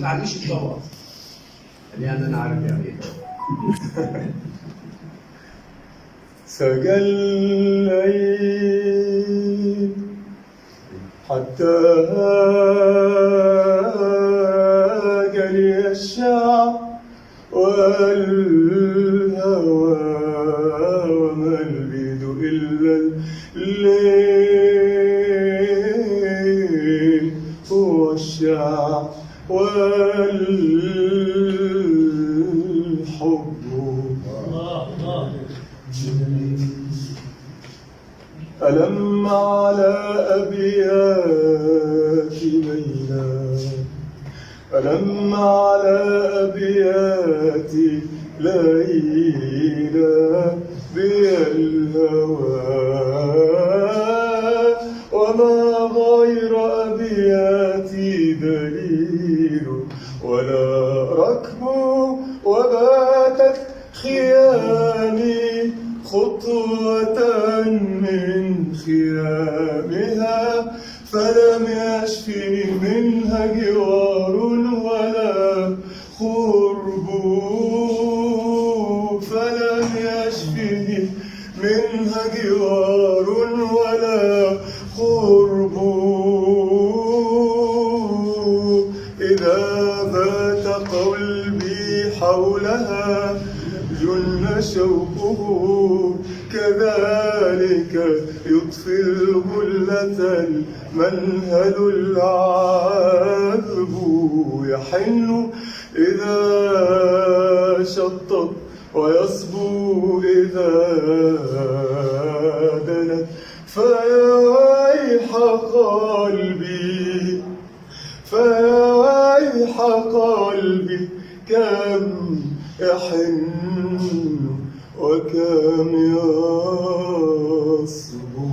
تعليش الطبقة. يعني أنا عارف يعني إيه طبقة. سجى الليل حتى جري الشعب والهوى وما البيد إلا الليل هو الشعب والحب. ألم على أبيات ليلى ألم على أبيات ليلى بي الهوى وما غير أبياتي دليل ولا ركب وباتت خيامي خطوة من خيامها فلم يشفي منها جوار ولا خرب فلم يشفي منها جوار ولا خرب إذا بات قلبي حولها جن شوقه كذلك يطفي الغلة المنهل العذب يحن إذا شطت ويصبو إذا دنت فيا ويح قلبي فيا ويح قلبي كم يحن وكم يصبو.